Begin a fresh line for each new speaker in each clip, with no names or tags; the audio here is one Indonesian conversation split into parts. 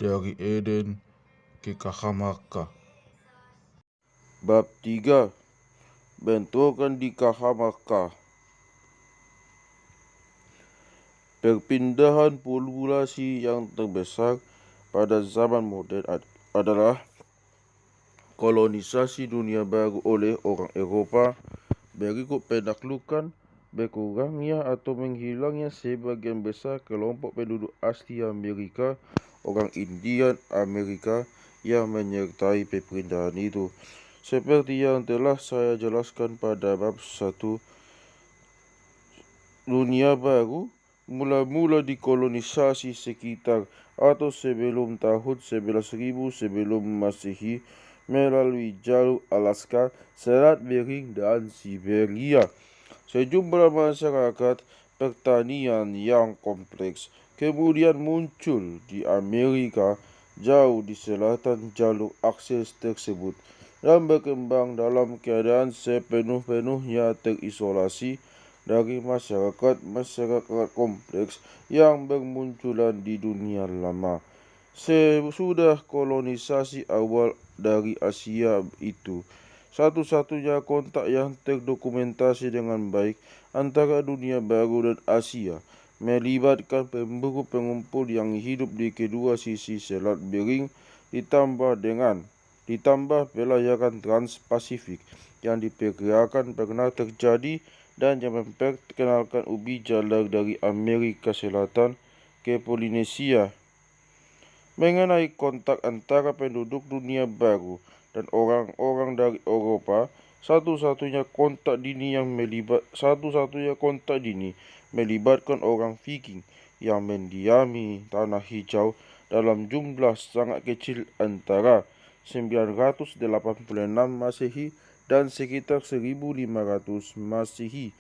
dari Eden ke Cajamarca.
Bab 3. Bentrokan di Cajamarca. Perpindahan populasi yang terbesar pada zaman modern adalah kolonisasi dunia baru oleh orang Eropa berikut penaklukan berkurangnya atau menghilangnya sebagian besar kelompok penduduk asli Amerika, orang Indian Amerika yang menyertai perpindahan itu. Seperti yang telah saya jelaskan pada bab 1, dunia baru mula-mula dikolonisasi sekitar atau sebelum tahun 11.000 sebelum Masehi melalui jalur Alaska, Selat Bering, dan Siberia. Sejumlah masyarakat pertanian yang kompleks kemudian muncul di Amerika jauh di selatan jalur akses tersebut dan berkembang dalam keadaan sepenuh-penuhnya terisolasi dari masyarakat kompleks yang bermunculan di dunia lama. Sesudah kolonisasi awal dari Asia itu, satu-satunya kontak yang terdokumentasi dengan baik antara dunia baru dan Asia melibatkan pemburu pengumpul yang hidup di kedua sisi Selat Bering ditambah pelayaran Trans-Pasifik yang diperkirakan pernah terjadi dan yang memperkenalkan ubi jalar dari Amerika Selatan ke Polinesia. Mengenai kontak antara penduduk dunia baru dan orang-orang dari Eropa, satu-satunya kontak dini melibatkan orang Viking yang mendiami tanah hijau dalam jumlah sangat kecil antara 986 Masehi dan sekitar 1500 Masehi.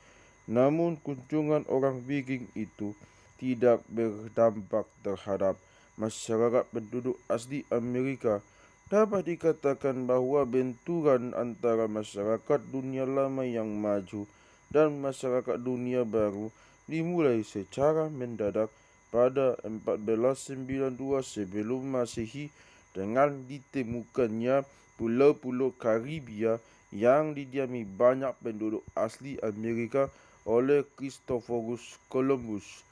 Namun kunjungan orang Viking itu tidak berdampak terhadap masyarakat penduduk asli Amerika. Dapat dikatakan bahwa benturan antara masyarakat dunia lama yang maju dan masyarakat dunia baru dimulai secara mendadak pada 1492 sebelum Masehi dengan ditemukannya pulau-pulau Karibia yang didiami banyak penduduk asli Amerika oleh Christophorus Columbus.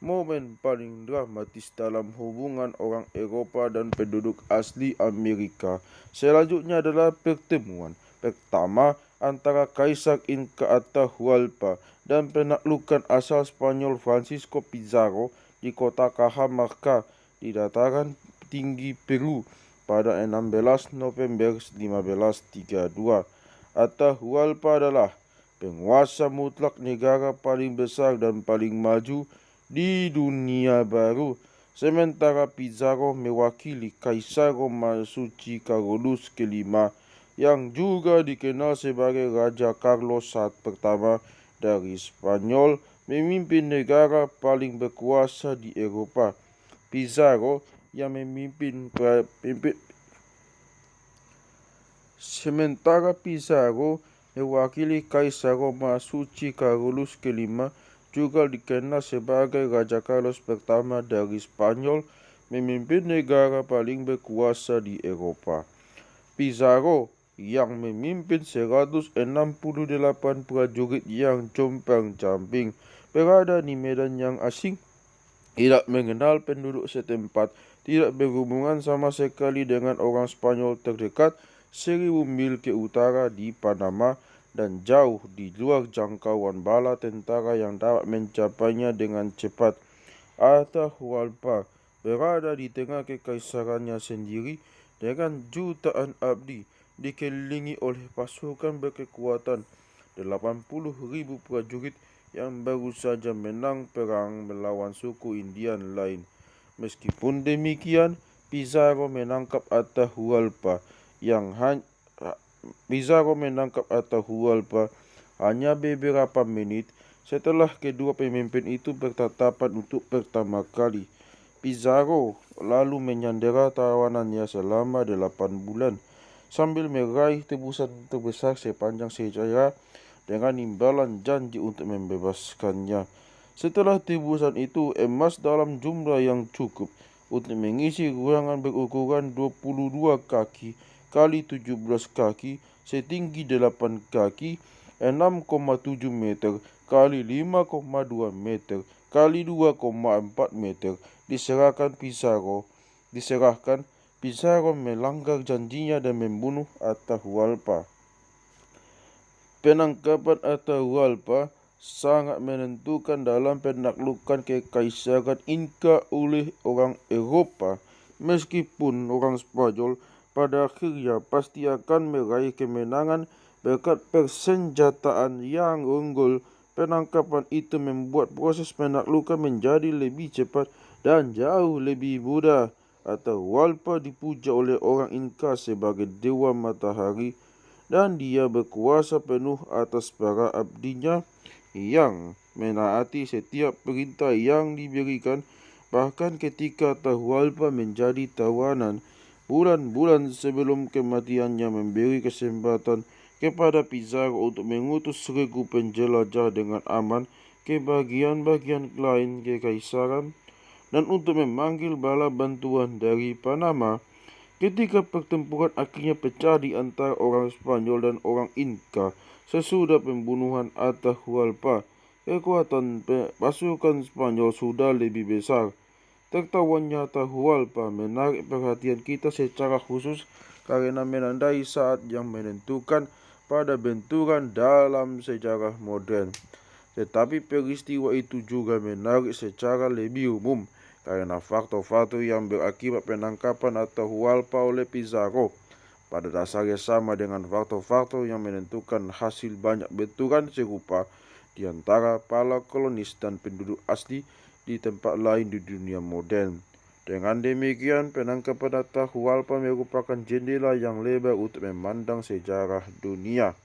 Momen paling dramatis dalam hubungan orang Eropa dan penduduk asli Amerika selanjutnya adalah pertemuan pertama antara Kaisar Inca Atahualpa dan penaklukan asal Spanyol Francisco Pizarro di kota Cajamarca di dataran tinggi Peru pada 16 November 1532. Atahualpa adalah penguasa mutlak negara paling besar dan paling maju di dunia baru, sementara Pizarro mewakili Kaisar Roma Suci Carolus kelima yang juga dikenal sebagai Raja Carlos pertama dari Spanyol, memimpin negara paling berkuasa di Eropa. Pizarro yang sementara Pizarro mewakili Kaisar Roma Suci Carolus kelima juga dikenal sebagai Raja Carlos pertama dari Spanyol, memimpin negara paling berkuasa di Eropa. Pizarro yang memimpin 168 prajurit yang compang-camping berada di medan yang asing, tidak mengenal penduduk setempat, tidak berhubungan sama sekali dengan orang Spanyol terdekat 1000 mil ke utara di Panama, dan jauh di luar jangkauan bala tentara yang dapat mencapainya dengan cepat. Atahualpa berada di tengah kekaisarannya sendiri dengan jutaan abdi, dikelilingi oleh pasukan berkekuatan 80.000 prajurit yang baru saja menang perang melawan suku Indian lain. Meskipun demikian, Pizarro menangkap Atahualpa hanya beberapa menit setelah kedua pemimpin itu bertatapan untuk pertama kali. Pizarro lalu menyandera tawanannya selama 8 bulan sambil meraih tebusan terbesar sepanjang sejarah dengan imbalan janji untuk membebaskannya. Setelah tebusan itu, emas dalam jumlah yang cukup untuk mengisi ruangan berukuran 22 kaki kali 17 kaki setinggi 8 kaki 6,7 meter kali 5,2 meter kali 2,4 meter. Diserahkan Pizarro melanggar janjinya dan membunuh Atahualpa. Penangkapan Atahualpa sangat menentukan dalam penaklukan kekaisaran Inca oleh orang Eropa. Meskipun orang Spanyol pada akhirnya pasti akan meraih kemenangan berkat persenjataan yang unggul, penangkapan itu membuat proses penaklukan menjadi lebih cepat dan jauh lebih mudah. Atahualpa dipuja oleh orang Inca sebagai dewa matahari dan dia berkuasa penuh atas para abdinya yang menaati setiap perintah yang diberikan. Bahkan ketika Atahualpa menjadi tawanan, bulan-bulan sebelum kematiannya memberi kesempatan kepada Pizarro untuk mengutus 1000 penjelajah dengan aman ke bagian-bagian lain kekaisaran dan untuk memanggil bala bantuan dari Panama. Ketika pertempuran akhirnya pecah di antara orang Spanyol dan orang Inca sesudah pembunuhan Atahualpa, kekuatan pasukan Spanyol sudah lebih besar. Tertawanya Atahualpa menarik perhatian kita secara khusus karena menandai saat yang menentukan pada benturan dalam sejarah modern. Tetapi peristiwa itu juga menarik secara lebih umum karena faktor-faktor yang berakibat penangkapan Atahualpa oleh Pizarro pada dasarnya sama dengan faktor-faktor yang menentukan hasil banyak benturan serupa di antara para kolonis dan penduduk asli di tempat lain di dunia modern. Dengan demikian, penangkapan Atahualpa merupakan jendela yang lebar untuk memandang sejarah dunia.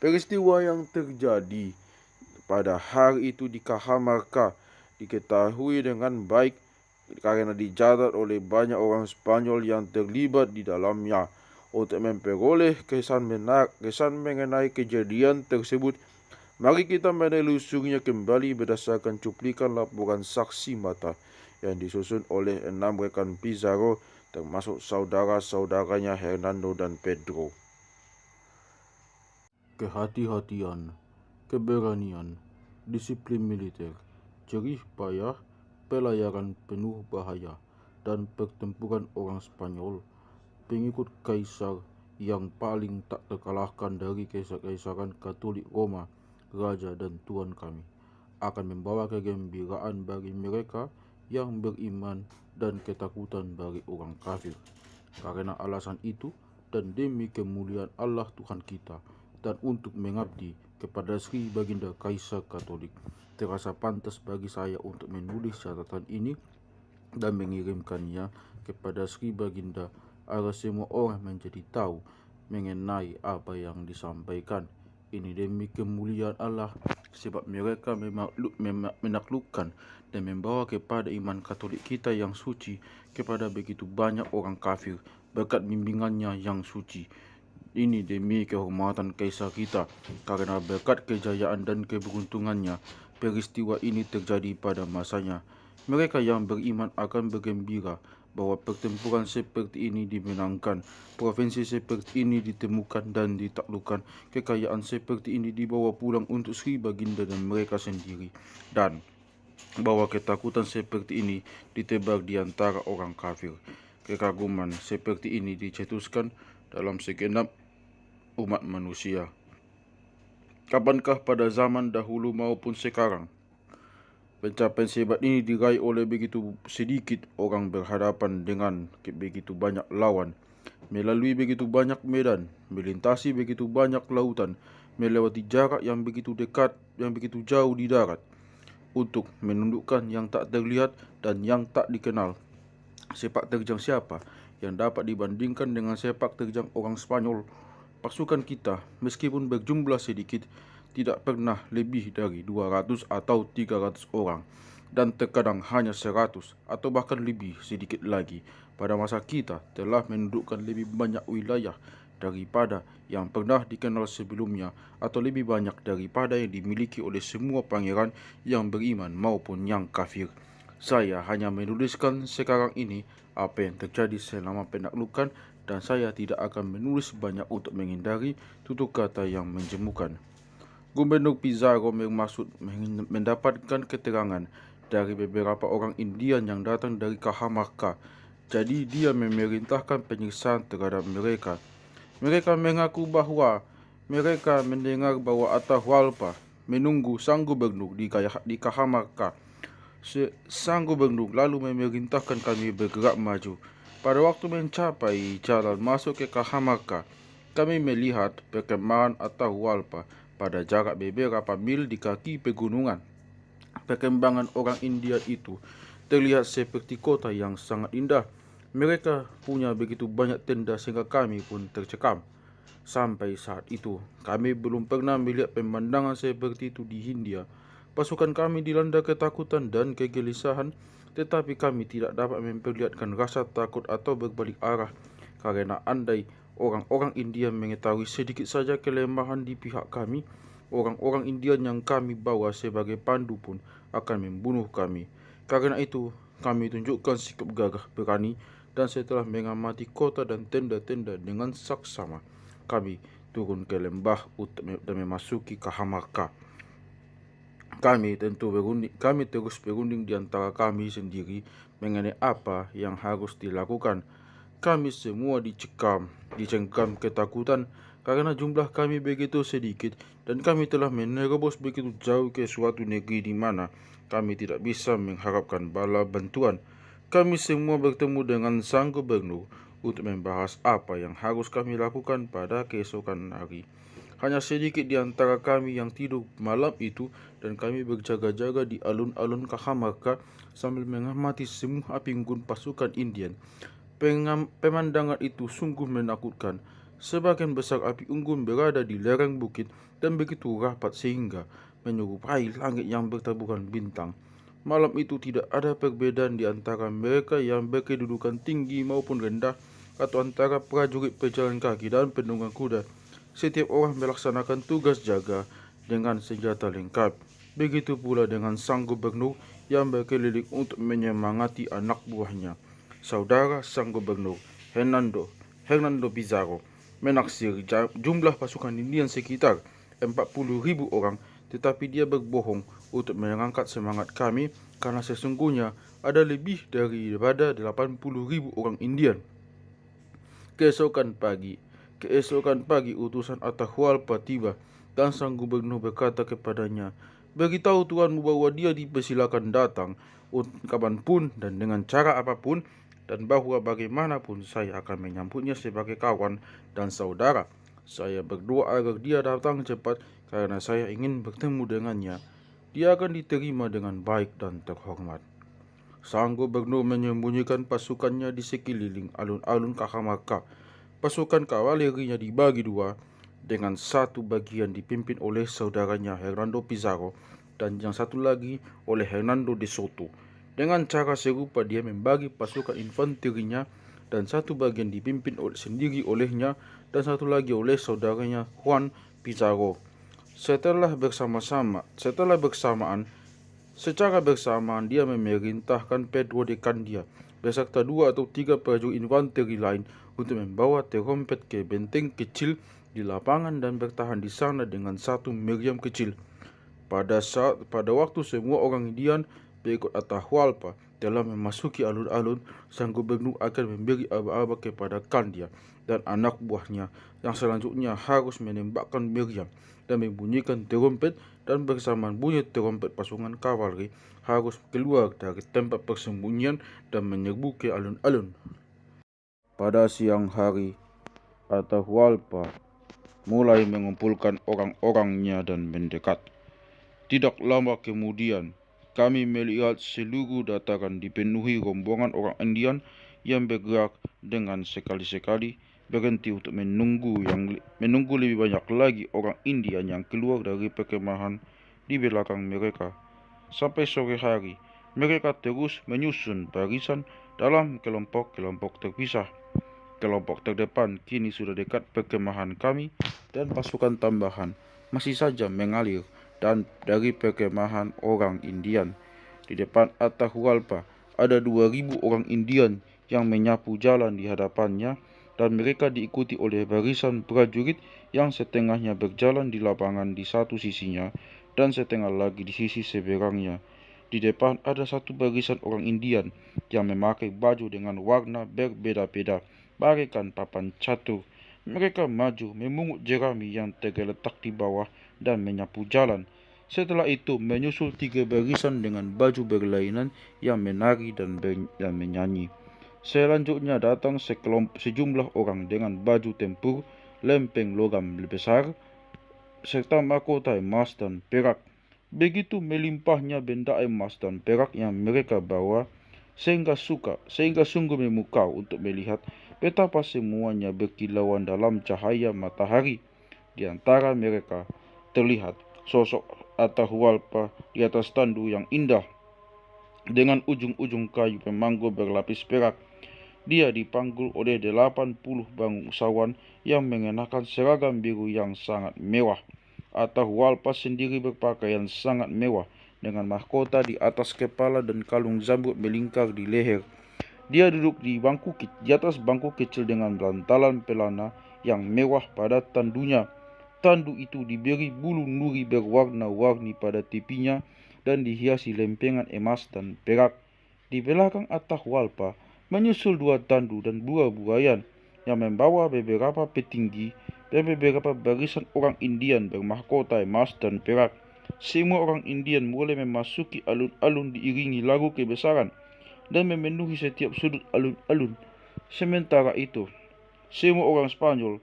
Peristiwa yang terjadi pada hari itu di Cajamarca diketahui dengan baik karena dicatat oleh banyak orang Spanyol yang terlibat di dalamnya. Untuk memperoleh kesan mengenai kejadian tersebut, mari kita menelusurinya kembali berdasarkan cuplikan laporan saksi mata yang disusun oleh 6 rekan Pizarro, termasuk saudara-saudaranya Hernando dan Pedro.
Kehati-hatian, keberanian, disiplin militer, jerih payah, pelayaran penuh bahaya, dan pertempuran orang Spanyol, pengikut kaisar yang paling tak terkalahkan dari kekaisaran Katolik Roma, Raja dan Tuhan kami, akan membawa kegembiraan bagi mereka yang beriman dan ketakutan bagi orang kafir. Karena alasan itu dan demi kemuliaan Allah Tuhan kita, dan untuk mengabdi kepada Sri Baginda Kaisar Katolik, terasa pantas bagi saya untuk menulis catatan ini dan mengirimkannya kepada Sri Baginda agar semua orang menjadi tahu mengenai apa yang disampaikan. Ini demi kemuliaan Allah, sebab mereka menaklukkan dan membawa kepada iman Katolik kita yang suci kepada begitu banyak orang kafir berkat bimbingannya yang suci. Ini demi kehormatan kaisar kita, karena berkat kejayaan dan keberuntungannya peristiwa ini terjadi pada masanya. Mereka yang beriman akan bergembira bahwa pertempuran seperti ini dimenangkan, provinsi seperti ini ditemukan dan ditaklukkan, kekayaan seperti ini dibawa pulang untuk Sri Baginda dan mereka sendiri, dan bahwa ketakutan seperti ini ditebar di antara orang kafir. Kekaguman seperti ini dicetuskan dalam segenap umat manusia. Kapankah pada zaman dahulu maupun sekarang pencapaian sehebat ini diraih oleh begitu sedikit orang berhadapan dengan begitu banyak lawan, melalui begitu banyak medan, melintasi begitu banyak lautan, melewati jarak yang begitu dekat, yang begitu jauh di darat, untuk menundukkan yang tak terlihat dan yang tak dikenal. Sepak terjang siapa yang dapat dibandingkan dengan sepak terjang orang Spanyol? Pasukan kita, meskipun berjumlah sedikit, tidak pernah lebih dari 200 atau 300 orang, dan terkadang hanya 100 atau bahkan lebih sedikit lagi. Pada masa kita telah mendudukkan lebih banyak wilayah daripada yang pernah dikenal sebelumnya, atau lebih banyak daripada yang dimiliki oleh semua pangeran yang beriman maupun yang kafir. Saya hanya menuliskan sekarang ini apa yang terjadi selama penaklukan, dan saya tidak akan menulis banyak untuk menghindari tutur kata yang menjemukan. Gubernur Pizarro bermaksud mendapatkan keterangan dari beberapa orang Indian yang datang dari Cajamarca. Jadi dia memerintahkan penyiksaan terhadap mereka. Mereka mengaku bahwa mereka mendengar bahwa Atahualpa menunggu sang gubernur di Cajamarca. Sang gubernur lalu memerintahkan kami bergerak maju. Pada waktu mencapai jalan masuk ke Cajamarca, kami melihat perkemahan Atahualpa pada jarak beberapa mil di kaki pegunungan. Perkembangan orang India itu terlihat seperti kota yang sangat indah. Mereka punya begitu banyak tenda sehingga kami pun tercekam. Sampai saat itu, kami belum pernah melihat pemandangan seperti itu di Hindia. Pasukan kami dilanda ketakutan dan kegelisahan, tetapi kami tidak dapat memperlihatkan rasa takut atau berbalik arah, karena andai orang-orang India mengetahui sedikit saja kelemahan di pihak kami, orang-orang Indian yang kami bawa sebagai pandu pun akan membunuh kami. Karena itu, kami tunjukkan sikap gagah berani, dan setelah mengamati kota dan tenda-tenda dengan saksama, kami turun ke lembah dan memasuki Cajamarca. Kami terus berunding di antara kami sendiri mengenai apa yang harus dilakukan. Kami semua dicengkam ketakutan karena jumlah kami begitu sedikit, dan kami telah menerobos begitu jauh ke suatu negeri di mana kami tidak bisa mengharapkan bala bantuan. Kami semua bertemu dengan sang gubernur untuk membahas apa yang harus kami lakukan pada keesokan hari. Hanya sedikit di antara kami yang tidur malam itu, dan kami berjaga-jaga di alun-alun Cajamarca sambil mengamati semua api unggun pasukan Indian. Pemandangan itu sungguh menakutkan. Sebagian besar api unggun berada di lereng bukit dan begitu rapat sehingga menyerupai langit yang bertaburan bintang. Malam itu tidak ada perbedaan di antara mereka yang berkedudukan tinggi maupun rendah, atau antara prajurit pejalan kaki dan penunggang kuda. Setiap orang melaksanakan tugas jaga dengan senjata lengkap. Begitu pula dengan sang gubernur yang berkeliling untuk menyemangati anak buahnya. Saudara sang gubernur, Hernando Pizarro, menaksir jumlah pasukan Indian sekitar 40.000 orang, tetapi dia berbohong untuk mengangkat semangat kami, karena sesungguhnya ada lebih daripada 80.000 orang Indian. Keesokan pagi utusan Atahualpa tiba, dan sang gubernur berkata kepadanya, "Beritahu tuanmu bahwa dia dipersilakan datang kapanpun dan dengan cara apapun, dan bahwa bagaimanapun saya akan menyambutnya sebagai kawan dan saudara. Saya berdoa agar dia datang cepat, karena saya ingin bertemu dengannya. Dia akan diterima dengan baik dan terhormat." Sang gubernur menyembunyikan pasukannya di sekeliling alun-alun Cajamarca. Pasukan kavalerinya dibagi dua, dengan satu bagian dipimpin oleh saudaranya Hernando Pizarro dan yang satu lagi oleh Hernando de Soto. Dengan cara serupa dia membagi pasukan infanterinya, dan satu bagian dipimpin sendiri olehnya dan satu lagi oleh saudaranya Juan Pizarro. Secara bersamaan dia memerintahkan Pedro de Candia beserta 2 atau 3 prajurit infanteri lain untuk membawa terompet ke benteng kecil di lapangan dan bertahan di sana dengan satu meriam kecil. Pada waktu semua orang Indian berikut Atahualpa telah memasuki alun-alun, sang gubernur akan memberi aba-aba kepada Candia dan anak buahnya, yang selanjutnya harus menembakkan meriam dan membunyikan terompet, dan bersamaan bunyi terompet pasukan kavaleri harus keluar dari tempat persembunyian dan menyerbu ke alun-alun. Pada siang hari, Atahualpa mulai mengumpulkan orang-orangnya dan mendekat. Tidak lama kemudian, kami melihat seluruh dataran dipenuhi rombongan orang Indian yang bergerak dengan sekali-sekali berhenti untuk menunggu lebih banyak lagi orang Indian yang keluar dari perkemahan di belakang mereka. Sampai sore hari, mereka terus menyusun barisan dalam kelompok-kelompok terpisah. Kelompok terdepan kini sudah dekat perkemahan kami, dan pasukan tambahan masih saja mengalir dari perkemahan orang Indian.
Di depan Atahualpa ada 2.000 orang Indian yang menyapu jalan di hadapannya, dan mereka diikuti oleh barisan prajurit yang setengahnya berjalan di lapangan di satu sisinya dan setengah lagi di sisi seberangnya. Di depan ada satu barisan orang Indian yang memakai baju dengan warna berbeda-beda, bagaikan papan catur. Mereka maju memungut jerami yang tergeletak di bawah dan menyapu jalan. Setelah itu menyusul 3 barisan dengan baju berlainan yang menari dan menyanyi. Selanjutnya datang sejumlah orang dengan baju tempur, lempeng logam besar, serta mahkota emas dan perak. Begitu melimpahnya benda emas dan perak yang mereka bawa, sehingga sungguh memukau untuk melihat betapa semuanya berkilauan dalam cahaya matahari. Di antara mereka terlihat sosok Atahualpa di atas tandu yang indah dengan ujung-ujung kayu pemangku berlapis perak. Dia dipanggul oleh 80 bangsawan yang mengenakan seragam biru yang sangat mewah. Atahualpa sendiri berpakaian sangat mewah dengan mahkota di atas kepala dan kalung zamrud melingkar di leher. Dia duduk di atas bangku kecil dengan bantalan pelana yang mewah pada tandunya. Tandu itu diberi bulu nuri berwarna-warni pada tepinya dan dihiasi lempengan emas dan perak. Di belakang Atahualpa menyusul 2 tandu dan buah-buayan yang membawa beberapa petinggi dan beberapa barisan orang Indian bermahkota emas dan perak. Semua orang Indian mulai memasuki alun-alun diiringi lagu kebesaran dan memenuhi setiap sudut alun-alun. Sementara itu, semua orang Spanyol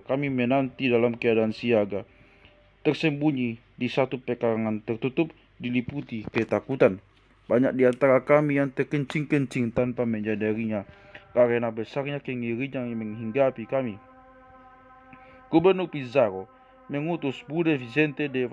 kami menanti dalam keadaan siaga, tersembunyi di satu pekarangan tertutup, diliputi ketakutan. Banyak di antara kami yang terkencing-kencing tanpa menyadarinya, karena besarnya kengerian yang menghinggapi kami. Gubernur Pizarro mengutus Bude Vicente de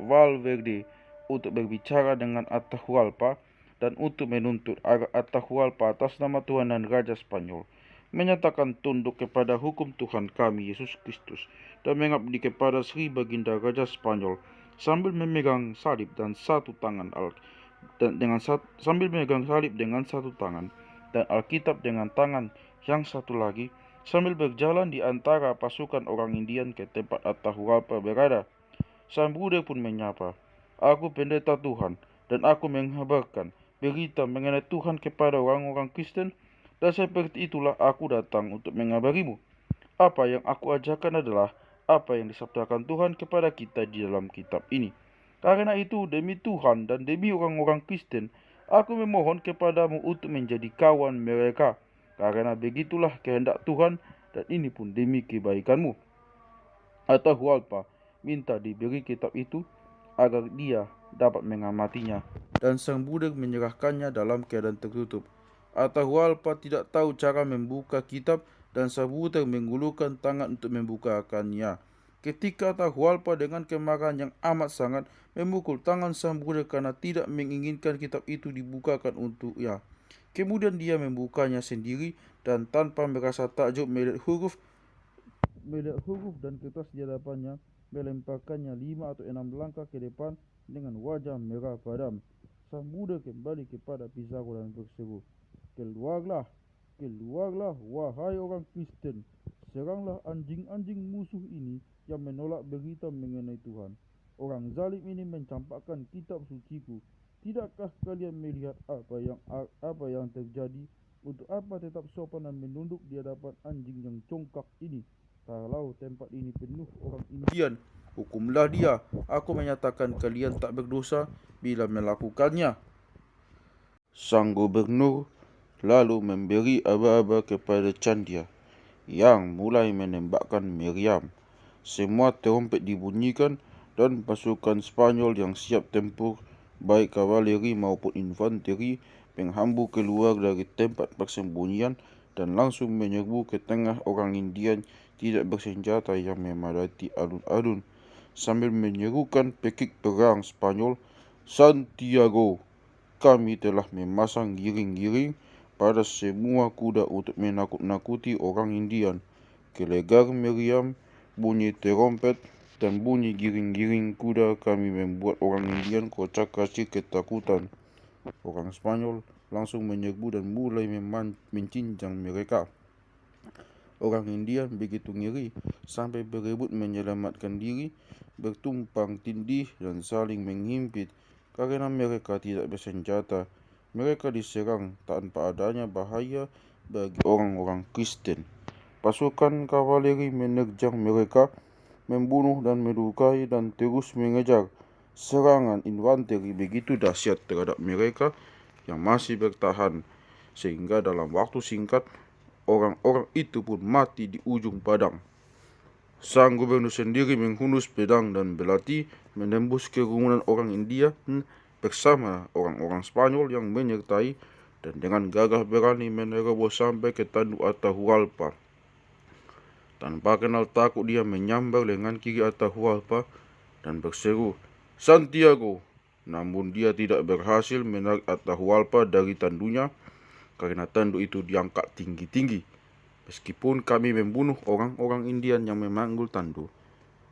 Valverde untuk berbicara dengan Atahualpa dan untuk menuntut agar Atahualpa atas nama Tuhan dan Raja Spanyol menyatakan tunduk kepada hukum Tuhan kami Yesus Kristus dan mengabdi kepada Sri Baginda Raja Spanyol sambil memegang salib dengan satu tangan dan Alkitab dengan tangan yang satu lagi, sambil berjalan di antara pasukan orang Indian ke tempat Atahualpa berada. Sang Bude pun menyapa, "Aku pendeta Tuhan, dan aku mengabarkan berita mengenai Tuhan kepada orang-orang Kristen, dan seperti itulah aku datang untuk mengabarimu. Apa yang aku ajarkan adalah apa yang disabdakan Tuhan kepada kita di dalam kitab ini. Karena itu, demi Tuhan dan demi orang-orang Kristen, aku memohon kepadamu untuk menjadi kawan mereka, karena begitulah kehendak Tuhan, dan ini pun demi kebaikanmu." Atahualpa minta diberi kitab itu agar dia dapat mengamatinya, dan sang budak menyerahkannya dalam keadaan tertutup. Atahualpa tidak tahu cara membuka kitab, dan sang budak mengulurkan tangan untuk membukakannya. Ketika Atahualpa dengan kemarahan yang amat sangat memukul tangan sang budak karena tidak menginginkan kitab itu dibukakan untuknya. Kemudian dia membukanya sendiri, dan tanpa merasa takjub melihat huruf dan kertas di hadapannya, melemparkannya 5 atau 6 langkah ke depan dengan wajah merah padam. Sang budak kembali kepada Pizarro dan berseru, Keluarlah, wahai orang Kristen, seranglah anjing-anjing musuh ini yang menolak berita mengenai Tuhan. Orang zalim ini mencampakkan kitab suciku. Tidakkah kalian melihat apa yang terjadi? Untuk apa tetap sopan dan menunduk di hadapan anjing yang congkak ini? Kalau tempat ini penuh orang Indian, hukumlah dia. Aku menyatakan kalian tak berdosa bila melakukannya. Sang gubernur lalu memberi aba-aba kepada Candia yang mulai menembakkan meriam. Semua trompet dibunyikan dan pasukan Spanyol yang siap tempur, baik kavaleri maupun infanteri, menghambur keluar dari tempat persembunyian dan langsung menyerbu ke tengah orang Indian tidak bersenjata yang memadati alun-alun, sambil menyerukan pekik perang Spanyol, "Santiago, kami telah memasang giring-giring pada semua kuda untuk menakut-nakuti orang Indian." Gelegar meriam, bunyi trompet, dan bunyi giring-giring kuda kami membuat orang Indian kocak kasih ketakutan. Orang Spanyol langsung menyerbu dan mulai mencincang mereka. Orang Indian begitu ngeri sampai berebut menyelamatkan diri, bertumpang tindih dan saling menghimpit karena mereka tidak bersenjata. Mereka diserang tanpa adanya bahaya bagi orang-orang Kristen. Pasukan kavaleri menerjang mereka, membunuh dan melukai dan terus mengejar. Serangan infanteri begitu dahsyat terhadap mereka yang masih bertahan, sehingga dalam waktu singkat orang-orang itu pun mati di ujung padang. Sang gubernur sendiri menghunus pedang dan belati menembus kerumunan orang India bersama orang-orang Spanyol yang menyertai, dan dengan gagah berani menerobos sampai ke tanduk Atahualpa. Tanpa kenal takut dia menyambar lengan kiri Atahualpa dan berseru, "Santiago!" Namun dia tidak berhasil menarik Atahualpa dari tandunya karena tanduk itu diangkat tinggi-tinggi. Meskipun kami membunuh orang-orang Indian yang memanggul tandu,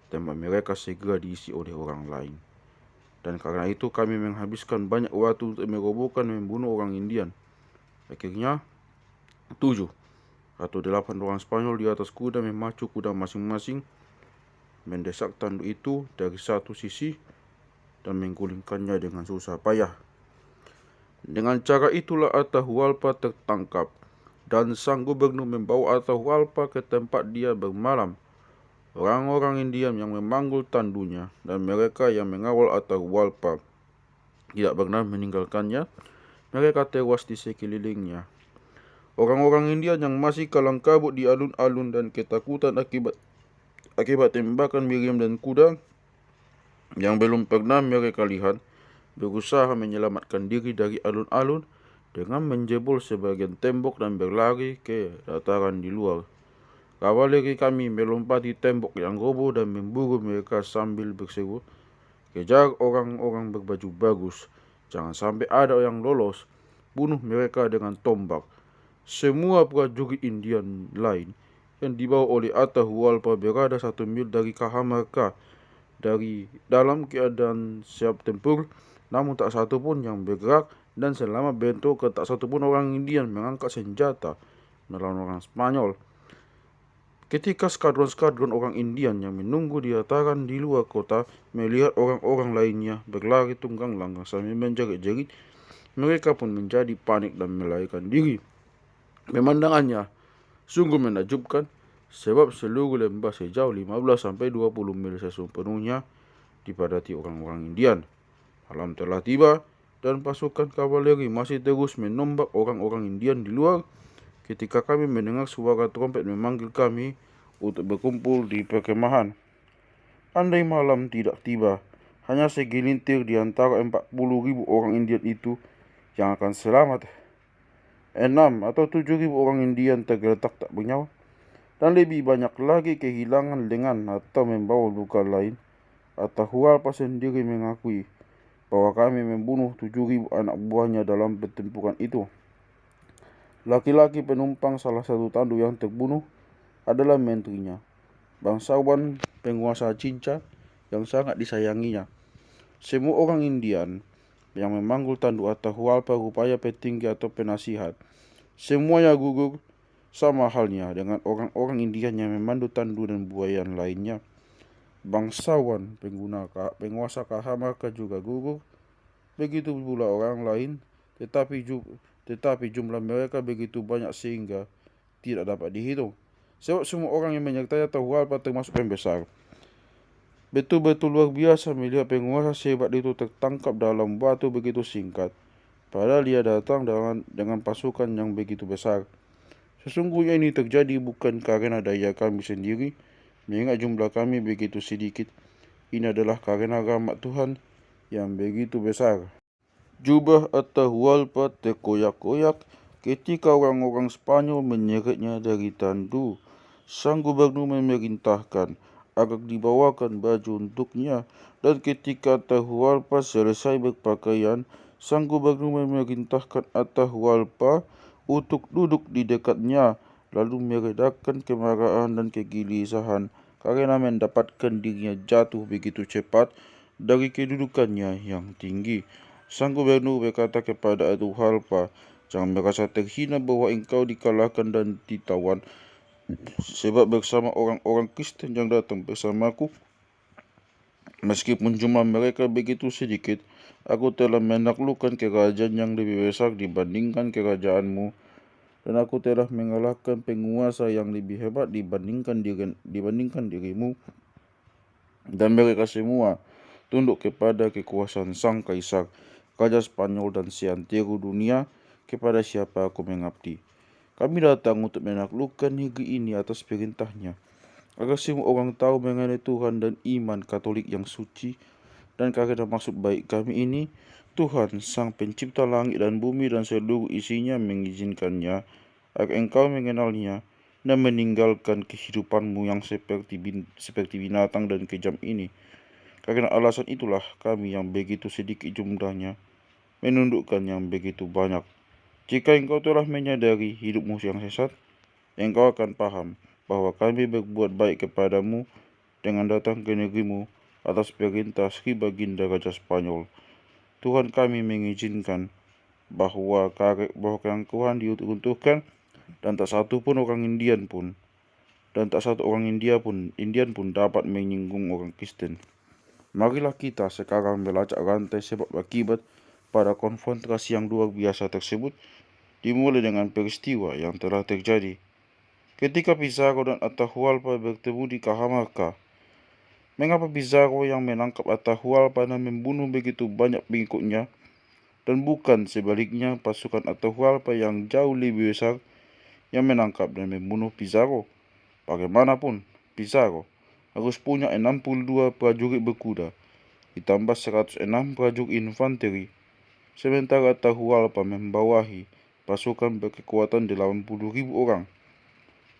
tembak mereka segera diisi oleh orang lain. Dan karena itu kami menghabiskan banyak waktu untuk merobohkan dan membunuh orang Indian. Akhirnya 7 atau 8 orang Spanyol di atas kuda memacu kuda masing-masing, mendesak tanduk itu dari satu sisi dan menggulingkannya dengan susah payah. Dengan cara itulah Atahualpa tertangkap, dan sang gubernur membawa Atahualpa ke tempat dia bermalam. Orang-orang Indian yang memanggul tandunya dan mereka yang mengawal Atahualpa tidak pernah meninggalkannya. Mereka tewas di sekelilingnya. Orang-orang Indian yang masih kalang kabut di alun-alun dan ketakutan akibat tembakan meriam dan kuda yang belum pernah mereka lihat, berusaha menyelamatkan diri dari alun-alun dengan menjebol sebagian tembok dan berlari ke dataran di luar. Kavaleri kami melompati tembok yang roboh dan memburu mereka sambil berseru, "Kejar orang-orang berbaju bagus, jangan sampai ada yang lolos, bunuh mereka dengan tombak." Semua prajurit Indian lain yang dibawa oleh Atahualpa berada 1 mil dari Cajamarca dalam keadaan siap tempur, namun tak satu pun yang bergerak, dan selama bentrokan tak satu pun orang Indian mengangkat senjata melawan orang Spanyol. Ketika skadron-skadron orang Indian yang menunggu di dataran di luar kota melihat orang-orang lainnya berlari tunggang langgang sambil menjerit-jerit, mereka pun menjadi panik dan melarikan diri. Pemandangannya sungguh menakjubkan, sebab seluruh lembah sejauh 15-20 mil sepenuhnya dipadati orang-orang Indian. Malam telah tiba dan pasukan kavaleri masih terus menombak orang-orang Indian di luar ketika kami mendengar suara trompet memanggil kami untuk berkumpul di perkemahan. Andai malam tidak tiba, hanya segelintir di antara 40.000 orang Indian itu yang akan selamat. 6 atau 7.000 orang Indian tergeletak tak bernyawa, dan lebih banyak lagi kehilangan lengan atau membawa luka lain. Atahualpa sendiri mengakui bahwa kami membunuh 7.000 anak buahnya dalam pertempuran itu. Laki-laki penumpang salah satu tandu yang terbunuh adalah menterinya, bangsawan penguasa Cinca yang sangat disayanginya. Semua orang Indian yang memanggul tandu Atahualpa rupanya petinggi atau penasihat. Semuanya gugur, sama halnya dengan orang-orang Indian yang memandu tandu dan buayan lainnya. Bangsawan penguasa Cajamarca juga gugur, begitu pula orang lain, tetapi jumlah mereka begitu banyak sehingga tidak dapat dihitung, sebab semua orang yang menyertai Atahualpa termasuk pembesar. Betul-betul luar biasa melihat penguasa sehebat itu tertangkap dalam waktu begitu singkat, padahal dia datang dengan pasukan yang begitu besar. Sesungguhnya ini terjadi bukan karena daya kami sendiri, mengingat jumlah kami begitu sedikit. Ini adalah karena rahmat Tuhan yang begitu besar. Jubah Atahualpa terkoyak-koyak ketika orang-orang Spanyol menyeretnya dari tandu. Sang gubernur memerintahkan agar dibawakan baju untuknya, dan ketika Atahualpa selesai berpakaian, sang gubernur memerintahkan Atahualpa untuk duduk di dekatnya, lalu meredakan kemarahan dan kegelisahan karena mendapatkan dirinya jatuh begitu cepat dari kedudukannya yang tinggi. Sang gubernur berkata kepada Atahualpa, "Jangan merasa terhina bahwa engkau dikalahkan dan ditawan, sebab bersama orang-orang Kristen yang datang bersamaku, meskipun jumlah mereka begitu sedikit, aku telah menaklukkan kerajaan yang lebih besar dibandingkan kerajaanmu, dan aku telah mengalahkan penguasa yang lebih hebat dibandingkan dirimu, dan mereka semua tunduk kepada kekuasaan sang kaisar, raja Spanyol dan seantero dunia, kepada siapa aku mengabdi. Kami datang untuk menaklukkan negeri ini atas perintahnya, agar semua orang tahu mengenai Tuhan dan iman Katolik yang suci, dan karena maksud baik kami ini, Tuhan Sang Pencipta langit dan bumi dan seluruh isinya mengizinkannya, agar engkau mengenalnya dan meninggalkan kehidupanmu yang seperti binatang dan kejam ini. Karena alasan itulah kami yang begitu sedikit jumlahnya menundukkan yang begitu banyak. Jika engkau telah menyadari hidupmu yang sesat, engkau akan paham bahwa kami berbuat baik kepadamu dengan datang ke negerimu atas perintah Sri Baginda Raja Spanyol. Tuhan kami mengizinkan bahwa kerangkuhan diunturkan, dan tak satu orang Indian pun dapat menyinggung orang Kristen. Marilah kita sekarang melacak rantai sebab akibat pada konfrontasi yang luar biasa tersebut, dimulai dengan peristiwa yang telah terjadi ketika Pizarro dan Atahualpa bertemu di Cajamarca. Mengapa Pizarro yang menangkap Atahualpa dan membunuh begitu banyak pengikutnya, dan bukan sebaliknya pasukan Atahualpa yang jauh lebih besar yang menangkap dan membunuh Pizarro? Bagaimanapun, Pizarro harus punya 62 prajurit berkuda, ditambah 106 prajurit infanteri, sementara Atahualpa membawahi pasukan berkekuatan 80.000 orang.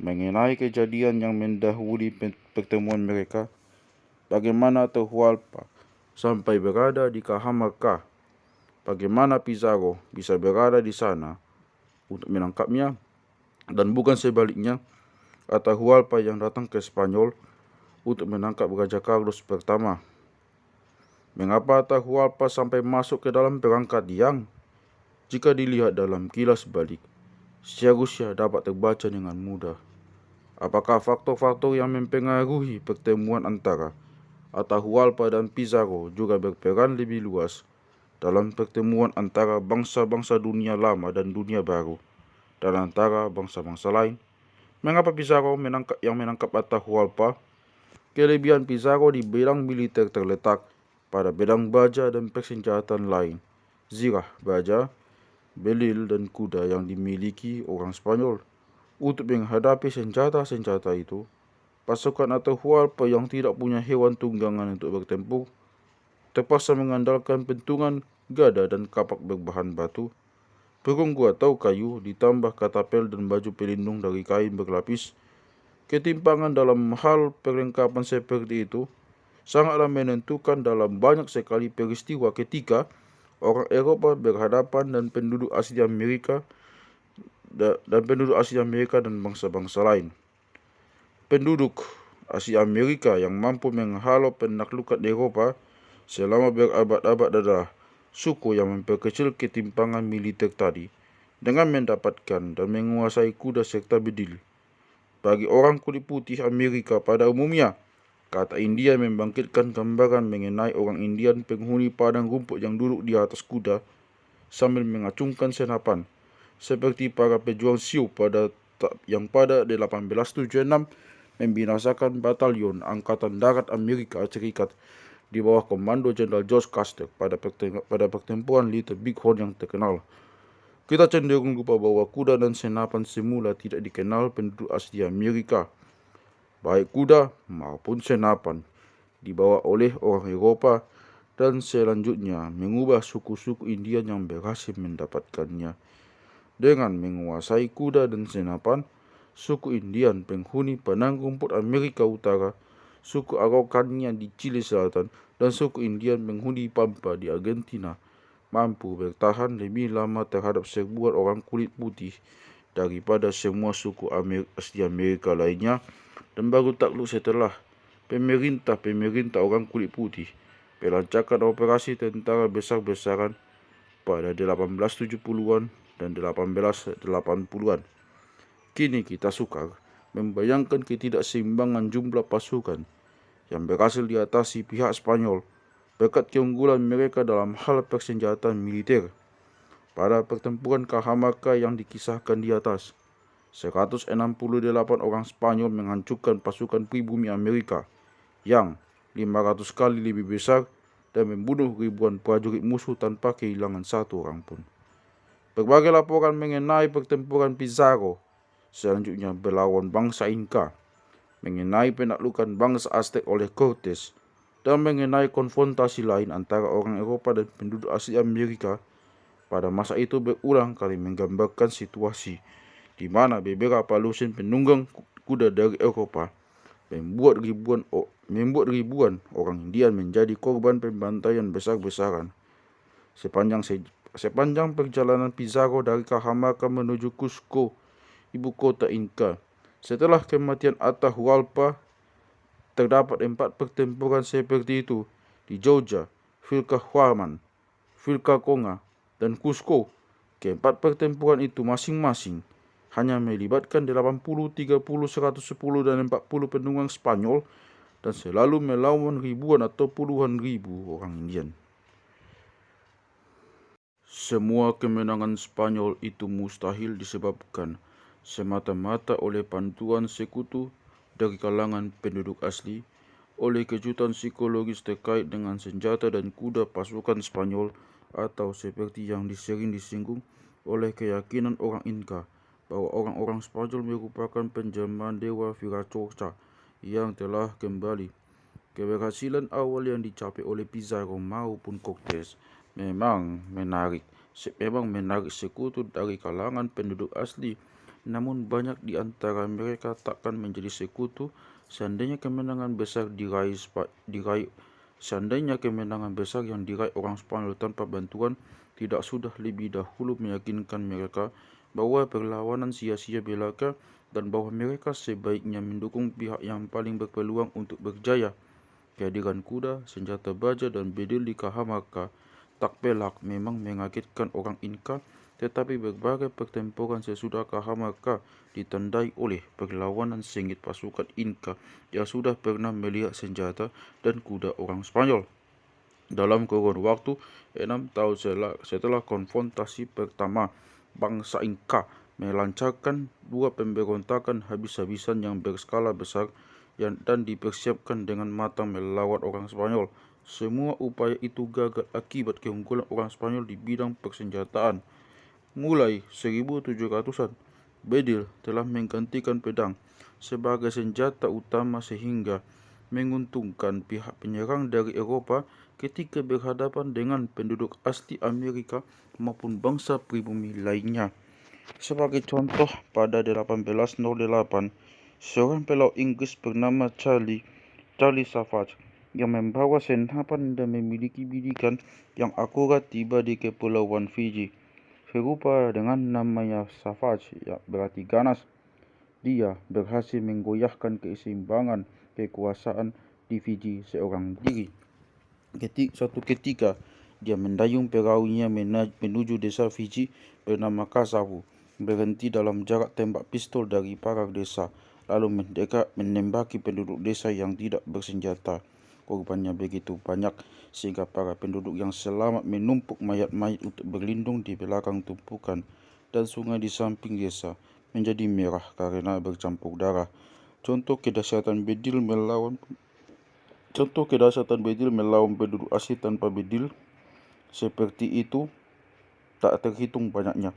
Mengenai kejadian yang mendahului pertemuan mereka, bagaimana Atahualpa sampai berada di Cajamarca, bagaimana Pizarro bisa berada di sana untuk menangkapnya, dan bukan sebaliknya Atahualpa yang datang ke Spanyol untuk menangkap Raja Carlos pertama. Mengapa Atahualpa sampai masuk ke dalam perangkat yang, jika dilihat dalam kilas balik, seharusnya dapat terbaca dengan mudah? Apakah faktor-faktor yang mempengaruhi pertemuan antara Atahualpa dan Pizarro juga berperan lebih luas dalam pertemuan antara bangsa-bangsa dunia lama dan dunia baru, dan antara bangsa-bangsa lain? Mengapa Pizarro menangkap Atahualpa? Kelebihan Pizarro di bidang militer terletak pada bidang baja dan persenjataan lain, zirah, baja, belil, dan kuda yang dimiliki orang Spanyol. Untuk menghadapi senjata-senjata itu, pasukan Atahualpa yang tidak punya hewan tunggangan untuk bertempur terpaksa mengandalkan pentungan gada dan kapak berbahan batu, perunggu atau kayu, ditambah katapel dan baju pelindung dari kain berlapis. Ketimpangan dalam hal perlengkapan seperti itu sangatlah menentukan dalam banyak sekali peristiwa ketika orang Eropa berhadapan dan penduduk asli Amerika dan bangsa-bangsa lain. Penduduk asli Amerika yang mampu menghalau penaklukan Eropa selama berabad-abad adalah suku yang memperkecil ketimpangan militer tadi dengan mendapatkan dan menguasai kuda serta bedil. Bagi orang kulit putih Amerika pada umumnya, kata Indian membangkitkan gambaran mengenai orang Indian penghuni padang rumput yang duduk di atas kuda sambil mengacungkan senapan, seperti para pejuang Sioux yang pada 1876 membinasakan batalion Angkatan Darat Amerika Serikat di bawah komando Jenderal George Custer pada pertempuran Little Bighorn yang terkenal. Kita cenderung lupa bahwa kuda dan senapan semula tidak dikenal penduduk asli Amerika. Baik kuda maupun senapan dibawa oleh orang Eropa dan selanjutnya mengubah suku-suku Indian yang berhasil mendapatkannya. Dengan menguasai kuda dan senapan, suku Indian penghuni padang rumput Amerika Utara, suku Araucania di Chile Selatan, dan suku Indian penghuni Pampa di Argentina mampu bertahan lebih lama terhadap serbuan orang kulit putih daripada semua suku asli Amerika lainnya, dan baru takluk setelah pemerintah orang kulit putih melancarkan operasi tentara besar-besaran pada 1870-an dan 1880-an. Kini kita sukar membayangkan ketidakseimbangan jumlah pasukan yang berhasil diatasi pihak Spanyol berkat keunggulan mereka dalam hal persenjataan militer. Pada pertempuran Cajamarca yang dikisahkan di atas, 168 orang Spanyol menghancurkan pasukan pribumi Amerika yang 500 kali lebih besar dan membunuh ribuan prajurit musuh tanpa kehilangan satu orang pun. Berbagai laporan mengenai pertempuran Pizarro selanjutnya berlawan bangsa Inca, mengenai penaklukan bangsa Aztec oleh Cortes, dan mengenai konfrontasi lain antara orang Eropa dan penduduk asli Amerika pada masa itu berulang kali menggambarkan situasi di mana beberapa lusin penunggang kuda dari Eropa membuat ribuan orang Indian menjadi korban pembantaian besar-besaran. Sepanjang perjalanan Pizarro dari Cajamarca menuju Cusco, ibu kota Inca, setelah kematian Atahualpa, terdapat 4 pertempuran seperti itu di Georgia, Vilcabamba, Vilcaconga, dan Cusco. Keempat pertempuran itu masing-masing hanya melibatkan 80, 30, 110, dan 40 penunggang Spanyol dan selalu melawan ribuan atau puluhan ribu orang Indian. Semua kemenangan Spanyol itu mustahil disebabkan semata-mata oleh bantuan sekutu dari kalangan penduduk asli, oleh kejutan psikologis terkait dengan senjata dan kuda pasukan Spanyol, atau seperti yang sering disinggung oleh keyakinan orang Inca bahwa orang-orang Spanyol merupakan penjelmaan dewa Viracocha yang telah kembali. Keberhasilan awal yang dicapai oleh Pizarro maupun Cortes memang menarik sekutu dari kalangan penduduk asli, namun banyak di antara mereka takkan menjadi sekutu seandainya kemenangan besar yang diraih orang Spanyol tanpa bantuan tidak sudah lebih dahulu meyakinkan mereka bahwa perlawanan sia-sia belaka dan bahwa mereka sebaiknya mendukung pihak yang paling berpeluang untuk berjaya. Kehadiran kuda, senjata baja, dan bedil di Cajamarca tak pelak memang mengagetkan orang Inca, tetapi berbagai pertempuran sesudah Cajamarca ditandai oleh perlawanan sengit pasukan Inca yang sudah pernah melihat senjata dan kuda orang Spanyol. Dalam kurun waktu 6 tahun setelah konfrontasi pertama, bangsa Inca melancarkan 2 pemberontakan habis-habisan yang berskala besar dan dipersiapkan dengan matang melawan orang Spanyol. Semua upaya itu gagal akibat keunggulan orang Spanyol di bidang persenjataan. Mulai 1700-an, bedil telah menggantikan pedang sebagai senjata utama sehingga menguntungkan pihak penyerang dari Eropa ketika berhadapan dengan penduduk asli Amerika maupun bangsa pribumi lainnya. Sebagai contoh, pada 1808, seorang pelaut Inggris bernama Charles Savage yang membawa senapan dan memiliki bidikan yang akurat tiba di Kepulauan Fiji. Serupa dengan namanya Savage, berarti ganas, dia berhasil menggoyahkan keseimbangan kekuasaan di Fiji seorang diri. Suatu ketika, dia mendayung perahunya menuju desa Fiji bernama Kasavu, berhenti dalam jarak tembak pistol dari pagar desa, lalu menembaki penduduk desa yang tidak bersenjata. Korbannya begitu banyak sehingga para penduduk yang selamat menumpuk mayat-mayat untuk berlindung di belakang tumpukan, dan sungai di samping desa menjadi merah karena bercampur darah. Contoh kedahsyatan bedil melawan penduduk asli tanpa bedil seperti itu tak terhitung banyaknya.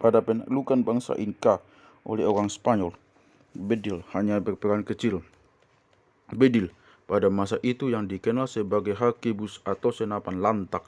Pada penaklukan bangsa Inca oleh orang Spanyol, bedil hanya berperan kecil. Bedil pada masa itu yang dikenal sebagai harquebus atau senapan lantak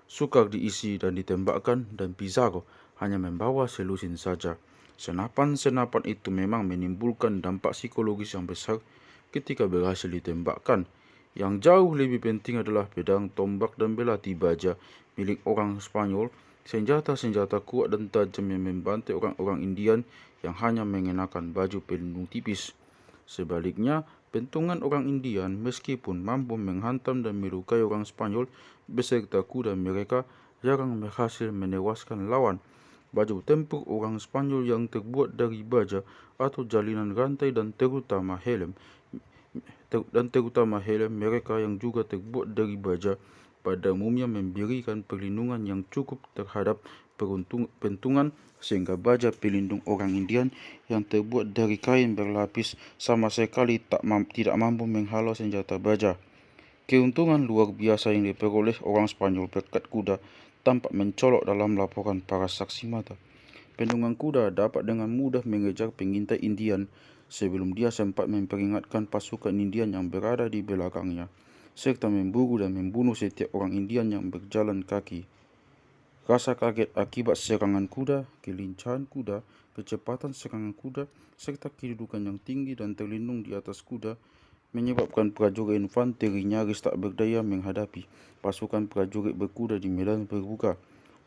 sukar diisi dan ditembakkan, dan Pizarro hanya membawa selusin saja. Senapan-senapan itu memang menimbulkan dampak psikologis yang besar ketika berhasil ditembakkan. Yang jauh lebih penting adalah pedang, tombak, dan belati baja milik orang Spanyol, senjata-senjata kuat dan tajam yang membantai orang-orang Indian yang hanya mengenakan baju pelindung tipis.
Sebaliknya, pentungan orang Indian meskipun mampu menghantam dan melukai orang Spanyol beserta kuda mereka jarang berhasil menewaskan lawan. Baju tempur orang Spanyol yang terbuat dari baja atau jalinan rantai dan terutama helm mereka yang juga terbuat dari baja pada umumnya memberikan perlindungan yang cukup terhadap pentungan sehingga baja pelindung orang Indian yang terbuat dari kain berlapis sama sekali tidak mampu menghalau senjata baja. Keuntungan luar biasa yang diperoleh orang Spanyol berkat kuda tampak mencolok dalam laporan para saksi mata. Penunggang kuda dapat dengan mudah mengejar pengintai Indian sebelum dia sempat memperingatkan pasukan Indian yang berada di belakangnya, serta memburu dan membunuh setiap orang Indian yang berjalan kaki. Rasa kaget akibat serangan kuda, kelincahan kuda, kecepatan serangan kuda, serta kedudukan yang tinggi dan terlindung di atas kuda menyebabkan prajurit infanteri nyaris tak berdaya menghadapi pasukan prajurit berkuda di medan terbuka.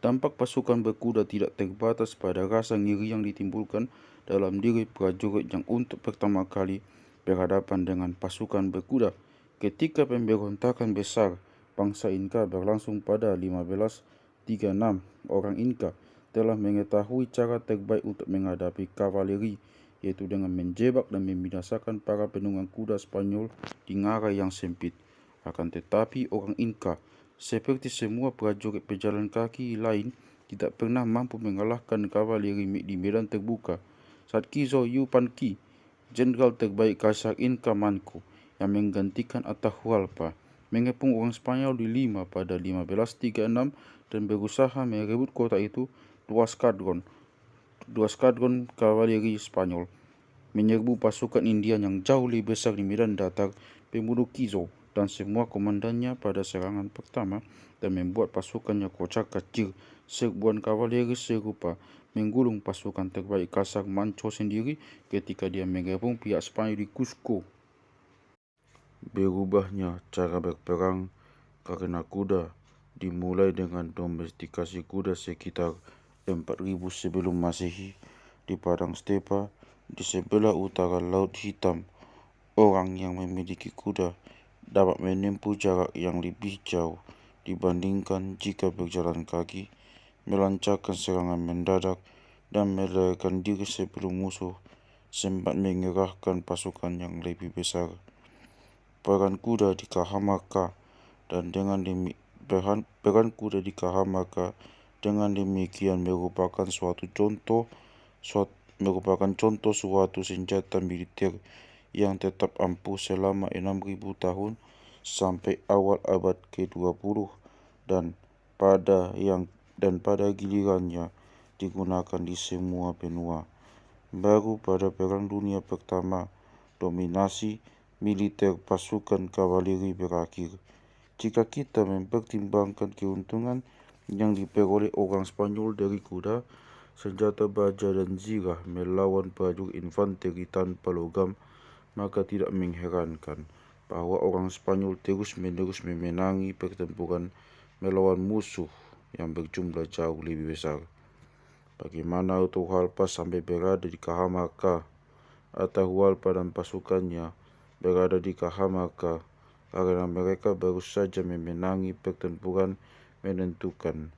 Tampak pasukan berkuda tidak terbatas pada rasa ngiri yang ditimbulkan dalam diri prajurit yang untuk pertama kali berhadapan dengan pasukan berkuda. Ketika pemberontakan besar bangsa Inka berlangsung pada 1536, orang Inka telah mengetahui cara terbaik untuk menghadapi kavaleri, yaitu dengan menjebak dan membinasakan para penunggang kuda Spanyol di ngarai yang sempit. Akan tetapi orang Inka, seperti semua prajurit pejalan kaki lain, tidak pernah mampu mengalahkan kavaleri di medan terbuka. Saat Kizo Yupanqui, jenderal terbaik Kaisar Inka Manco, yang menggantikan Atahualpa, mengepung orang Spanyol di Lima pada 1536 dan berusaha merebut kota itu, dua skadron kavaleri Spanyol menyerbu pasukan Indian yang jauh lebih besar di medan datar, membunuh Kizo dan semua komandannya pada serangan pertama dan membuat pasukannya kocak kacir. Serbuan kavaleri serupa menggulung pasukan terbaik Kaisar Manco sendiri ketika dia menggabung pihak Spanyol di Cusco. Berubahnya cara berperang karena kuda dimulai dengan domestikasi kuda sekitar 4000 sebelum Masehi di padang stepa di sebelah utara Laut Hitam. Orang yang memiliki kuda dapat menempuh jarak yang lebih jauh dibandingkan jika berjalan kaki, melancarkan serangan mendadak, dan melarikan diri sebelum musuh sempat mengerahkan pasukan yang lebih besar. Peran kuda di Cajamarca dengan demikian merupakan contoh suatu senjata militer yang tetap ampuh selama 6000 tahun sampai awal abad ke-20 dan pada gilirannya digunakan di semua benua. Baru pada Perang Dunia Pertama, dominasi militer pasukan kavaleri berakhir. Jika kita mempertimbangkan keuntungan yang diperoleh orang Spanyol dari kuda, senjata baja dan zirah melawan prajurit infanteri tanpa logam, maka tidak mengherankan bahwa orang Spanyol terus-menerus memenangi pertempuran melawan musuh yang berjumlah jauh lebih besar. Bagaimana Atahualpa sampai berada di Cajamarca? Atahualpa dan pasukannya berada di Cajamarca karena mereka baru saja memenangi pertempuran menentukan.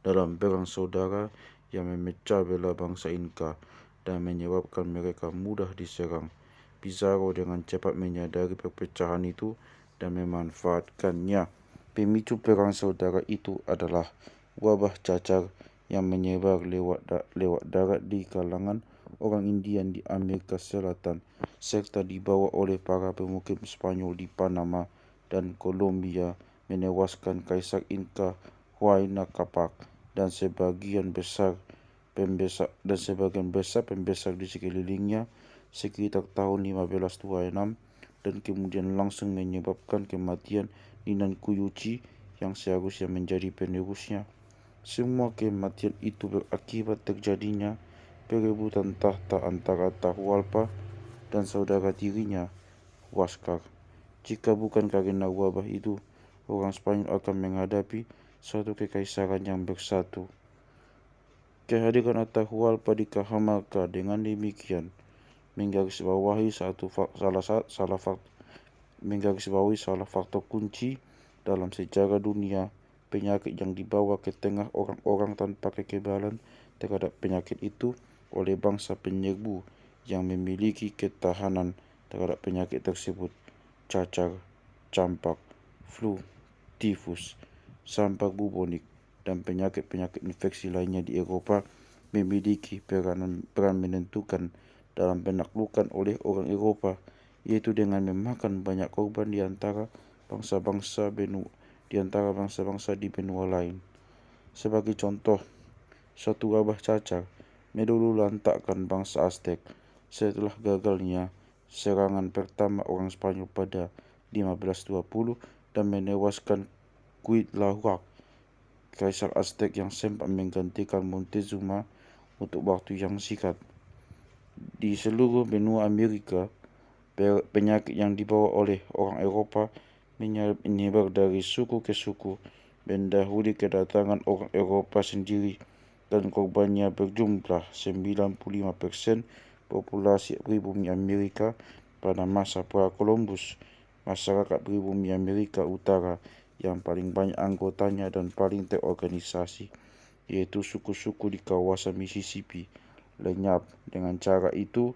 Dalam perang saudara yang memecah belah bangsa Inka dan menyebabkan mereka mudah diserang. Pizarro dengan cepat menyadari perpecahan itu dan memanfaatkannya. Pemicu perang saudara itu adalah wabah cacar yang menyebar lewat darat di kalangan orang Indian di Amerika Selatan, serta dibawa oleh para pemukim Spanyol di Panama dan Kolombia, menewaskan Kaisar Inka Huayna Capac dan sebagian besar pembesar di sekelilingnya sekitar tahun 1526 dan kemudian langsung menyebabkan kematian Ninan Kuyuchi yang seharusnya menjadi penerusnya. Semua kematian itu berakibat terjadinya perebutan tahta antara Atahualpa dan saudara tirinya, Huáscar. Jika bukan karena wabah itu, orang Spanyol akan menghadapi suatu kekaisaran yang bersatu.
Kehadiran Atahualpa di Cajamarca dengan demikian menggarisbawahi salah faktor kunci dalam sejarah dunia, penyakit yang dibawa ke tengah orang-orang tanpa kekebalan terhadap penyakit itu oleh bangsa penyerbu yang memiliki ketahanan terhadap penyakit tersebut. Cacar, campak, flu, tifus, campak bubonik, dan penyakit-penyakit infeksi lainnya di Eropa memiliki peran menentukan dalam penaklukan oleh orang Eropa, yaitu dengan memakan banyak korban di antara bangsa-bangsa di benua lain. Sebagai contoh, suatu wabah cacar melulu lantakkan bangsa Aztec setelah gagalnya serangan pertama orang Spanyol pada 1520 dan menewaskan Cuitlahuac, kaisar Aztec yang sempat menggantikan Montezuma untuk waktu yang singkat. Di seluruh benua Amerika, penyakit yang dibawa oleh orang Eropa menyebar dari suku ke suku, mendahului kedatangan orang Eropa sendiri, dan korbannya berjumlah 95% populasi pribumi Amerika pada masa pra Columbus. Masyarakat pribumi Amerika Utara yang paling banyak anggotanya dan paling terorganisasi, yaitu suku-suku di kawasan Mississippi, lenyap dengan cara itu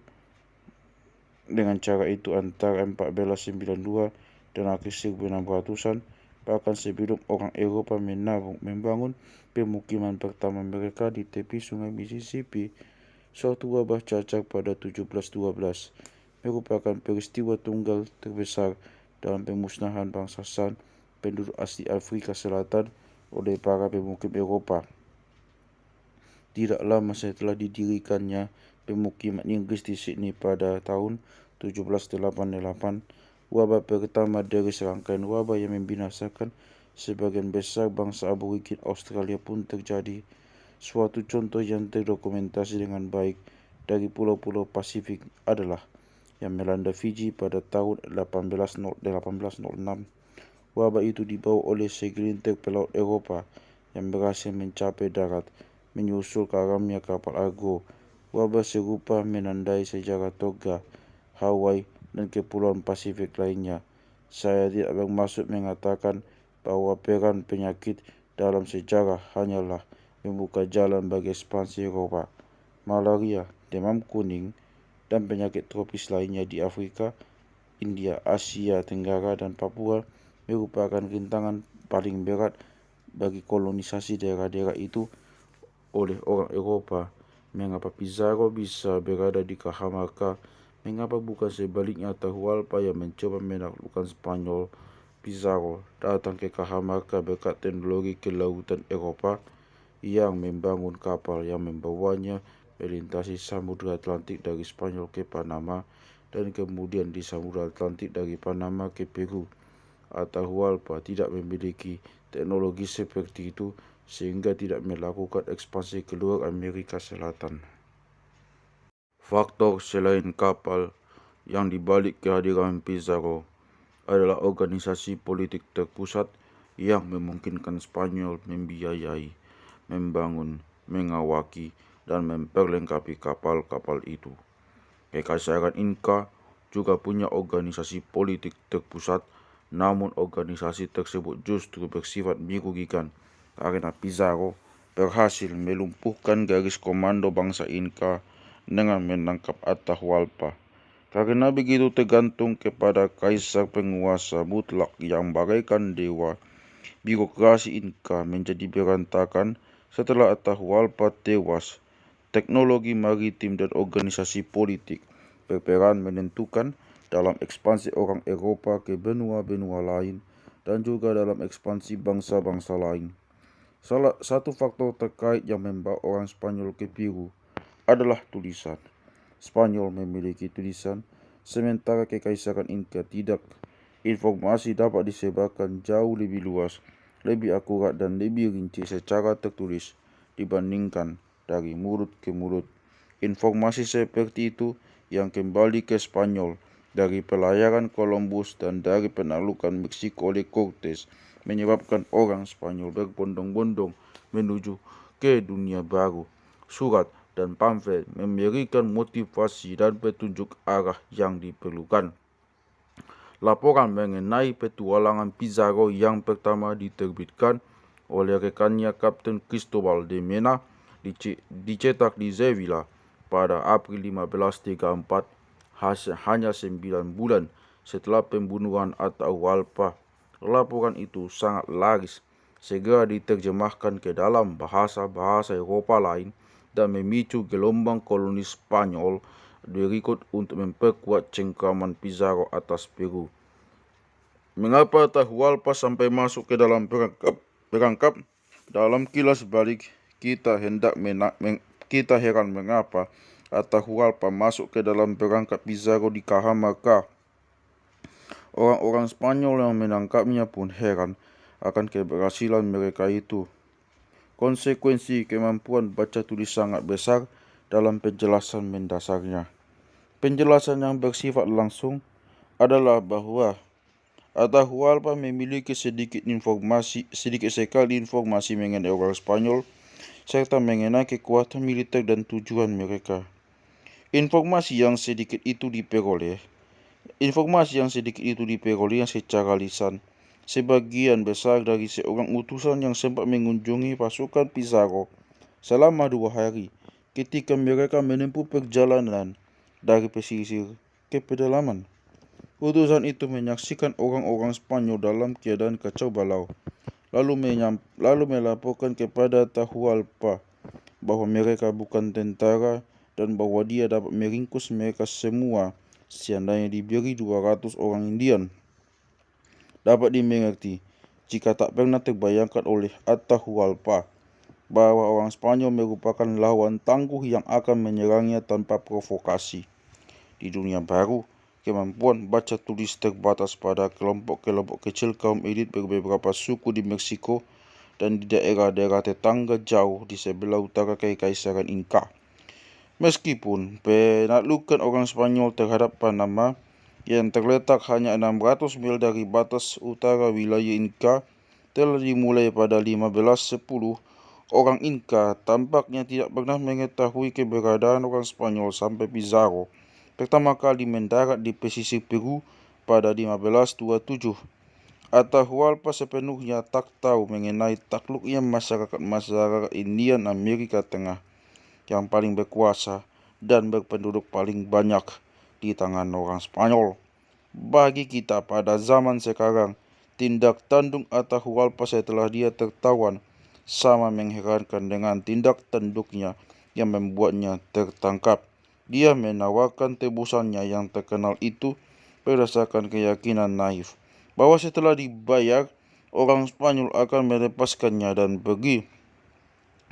antara 1492 dan akhir 1600-an, bahkan sebelum orang Eropa membangun pemukiman pertama mereka di tepi sungai Mississippi. Suatu wabah cacar pada 1712 merupakan peristiwa tunggal terbesar dalam pemusnahan bangsa San penduduk asli Afrika Selatan oleh para pemukim Eropa. Tidak lama setelah didirikannya pemukiman Inggris di Sydney pada tahun 1788, wabah pertama dari serangkaian wabah yang membinasakan sebagian besar bangsa aborigin Australia pun terjadi. Suatu contoh yang terdokumentasi dengan baik dari pulau-pulau Pasifik adalah yang melanda Fiji pada tahun 1806. Wabah itu dibawa oleh segelintir pelaut Eropa yang berhasil mencapai darat, menyusul karamnya kapal Argo. Wabah serupa menandai sejarah Tonga, Hawaii, dan kepulauan Pasifik lainnya. Saya tidak bermaksud mengatakan bahwa peran penyakit dalam sejarah hanyalah membuka jalan bagi ekspansi Eropa. Malaria, demam kuning, dan penyakit tropis lainnya di Afrika, India, Asia Tenggara, dan Papua merupakan rintangan paling berat bagi kolonisasi daerah-daerah itu oleh orang Eropa. Mengapa Pizarro bisa berada di Cajamarca? Mengapa bukan sebaliknya Atahualpa yang mencoba menaklukkan Spanyol? Pizarro datang ke Cajamarca berkat teknologi kelautan Eropa yang membangun kapal yang membawanya melintasi Samudra Atlantik dari Spanyol ke Panama dan kemudian di Samudra Atlantik dari Panama ke Peru. Atahualpa tidak memiliki teknologi seperti itu sehingga tidak melakukan ekspansi keluar Amerika Selatan. Faktor selain kapal yang dibalik kehadiran Pizarro adalah organisasi politik terpusat yang memungkinkan Spanyol membiayai, membangun, mengawaki, dan memperlengkapi kapal-kapal itu. Kekaisaran Inka juga punya organisasi politik terpusat, namun organisasi tersebut justru bersifat merugikan karena Pizarro berhasil melumpuhkan garis komando bangsa Inka dengan menangkap Atahualpa. Karena begitu tergantung kepada kaisar penguasa mutlak yang bagaikan dewa, birokrasi Inka menjadi berantakan setelah Atahualpa tewas. Teknologi maritim dan organisasi politik berperan menentukan dalam ekspansi orang Eropa ke benua-benua lain dan juga dalam ekspansi bangsa-bangsa lain. Salah satu faktor terkait yang membawa orang Spanyol ke Peru adalah tulisan. Spanyol memiliki tulisan, sementara Kekaisaran Inka tidak. Informasi dapat disebarkan jauh lebih luas, lebih akurat, dan lebih rinci secara tertulis dibandingkan dari mulut ke mulut. Informasi seperti itu yang kembali ke Spanyol dari pelayaran Columbus dan dari penaklukan Meksiko oleh Cortes menyebabkan orang Spanyol berbondong-bondong menuju ke dunia baru. surat, dan pamflet memberikan motivasi dan petunjuk arah yang diperlukan. Laporan mengenai petualangan Pizarro yang pertama diterbitkan oleh rekannya Kapten Cristobal de Mena dicetak di Sevilla pada April 1534, hanya 9 bulan setelah pembunuhan Atahualpa. Laporan itu sangat laris, segera diterjemahkan ke dalam bahasa-bahasa Eropa lain dan memicu gelombang koloni Spanyol berikut untuk memperkuat cengkraman Pizarro atas Peru. Mengapa Atahualpa sampai masuk ke dalam perangkap? Dalam kilas balik, kita heran mengapa Atahualpa masuk ke dalam perangkap Pizarro di Cajamarca. Orang-orang Spanyol yang menangkapnya pun heran akan keberhasilan mereka itu. Konsekuensi kemampuan baca tulis sangat besar dalam penjelasan mendasarnya. Penjelasan yang bersifat langsung adalah bahwa Atahualpa memiliki sedikit sekali informasi mengenai orang Spanyol serta mengenai kekuatan militer dan tujuan mereka. Informasi yang sedikit itu diperoleh secara lisan. Sebagian besar dari seorang utusan yang sempat mengunjungi pasukan Pizarro selama 2 hari ketika mereka menempuh perjalanan dari pesisir ke pedalaman. Utusan itu menyaksikan orang-orang Spanyol dalam keadaan kacau balau, lalu melaporkan kepada Atahualpa bahwa mereka bukan tentara dan bahwa dia dapat meringkus mereka semua seandainya diberi 200 orang Indian. Dapat dimengerti jika tak pernah terbayangkan oleh Atahualpa bahwa orang Spanyol merupakan lawan tangguh yang akan menyerangnya tanpa provokasi. Di dunia baru, kemampuan baca tulis terbatas pada kelompok-kelompok kecil kaum elit beberapa suku di Meksiko dan di daerah-daerah tetangga jauh di sebelah utara Kekaisaran Inka. Meskipun penaklukan orang Spanyol terhadap Panama yang terletak hanya 600 mil dari batas utara wilayah Inka telah dimulai pada 1510, orang Inka tampaknya tidak pernah mengetahui keberadaan orang Spanyol sampai Pizarro pertama kali mendarat di pesisir Peru pada 1527. Atahualpa sepenuhnya tak tahu mengenai takluknya masyarakat Indian Amerika Tengah yang paling berkuasa dan berpenduduk paling banyak di tangan orang Spanyol. Bagi kita pada zaman sekarang, tindak tanduk Atahualpa setelah dia tertawan sama mengherankan dengan tindak tanduknya yang membuatnya tertangkap. Dia menawarkan tebusannya yang terkenal itu berdasarkan keyakinan naif bahwa setelah dibayar, orang Spanyol akan melepaskannya dan pergi.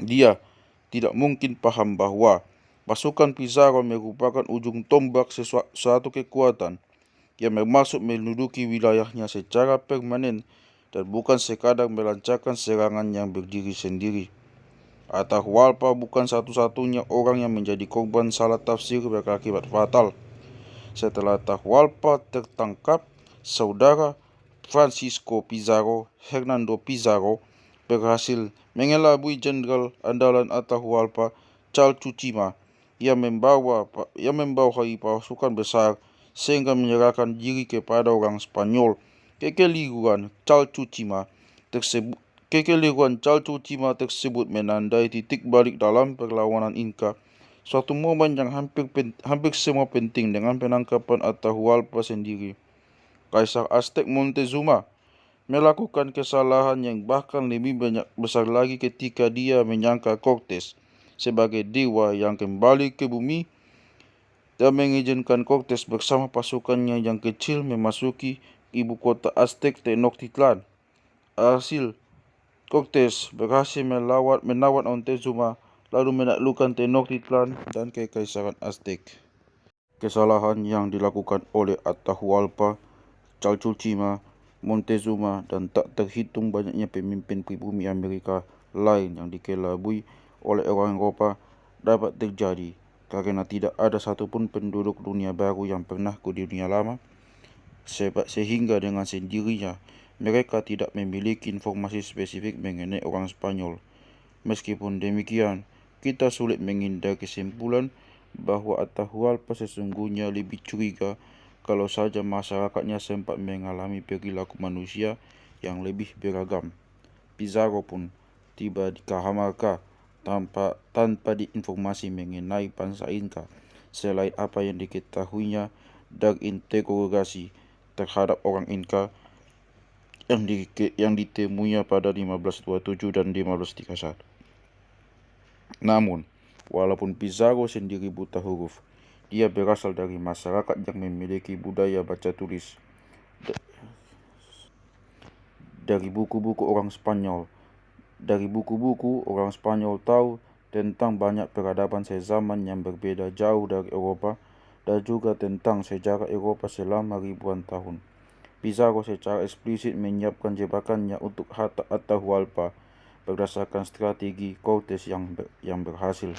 Dia tidak mungkin paham bahwa pasukan Pizarro merupakan ujung tombak suatu kekuatan yang bermaksud menduduki wilayahnya secara permanen dan bukan sekadar melancarkan serangan yang berdiri sendiri. Atahualpa bukan satu-satunya orang yang menjadi korban salah tafsir berakibat fatal. Setelah Atahualpa tertangkap, saudara Francisco Pizarro, Hernando Pizarro, berhasil mengelabui jenderal andalan Atahualpa, Chalchuchima, yang membawahi pasukan besar sehingga menyerahkan diri kepada orang Spanyol. Kekeliruan Chalchuchima tersebut menandai titik balik dalam perlawanan Inka, suatu momen yang hampir semua penting dengan penangkapan Atahualpa sendiri. Kaisar Aztec Montezuma melakukan kesalahan yang bahkan lebih besar lagi ketika dia menyangka Cortés sebagai dewa yang kembali ke bumi dan mengizinkan Cortés bersama pasukannya yang kecil memasuki ibu kota Aztec Tenochtitlan. Hasil, Cortés berhasil menawar Montezuma lalu menaklukkan Tenochtitlan dan Kekaisaran Aztec. Kesalahan yang dilakukan oleh Atahualpa, Chalchuchima, Montezuma, dan tak terhitung banyaknya pemimpin pribumi Amerika lain yang dikelabui oleh orang Eropa dapat terjadi karena tidak ada satupun penduduk dunia baru yang pernah ke dunia lama, sehingga dengan sendirinya mereka tidak memiliki informasi spesifik mengenai orang Spanyol. Meskipun demikian, kita sulit menghindari kesimpulan bahwa Atahualpa sesungguhnya lebih curiga kalau saja masyarakatnya sempat mengalami perilaku manusia yang lebih beragam. Pizarro pun tiba di Cajamarca tanpa diinformasi mengenai bangsa Inca, selain apa yang diketahuinya dari interogasi terhadap orang Inca yang ditemuinya pada 1527 dan 1531. Namun, walaupun Pizarro sendiri buta huruf, dia berasal dari masyarakat yang memiliki budaya baca tulis. Dari buku-buku orang Spanyol tahu tentang banyak peradaban sezaman yang berbeda jauh dari Eropa dan juga tentang sejarah Eropa selama ribuan tahun. Pizarro secara eksplisit menyiapkan jebakannya untuk Atahualpa berdasarkan strategi Cortes yang berhasil.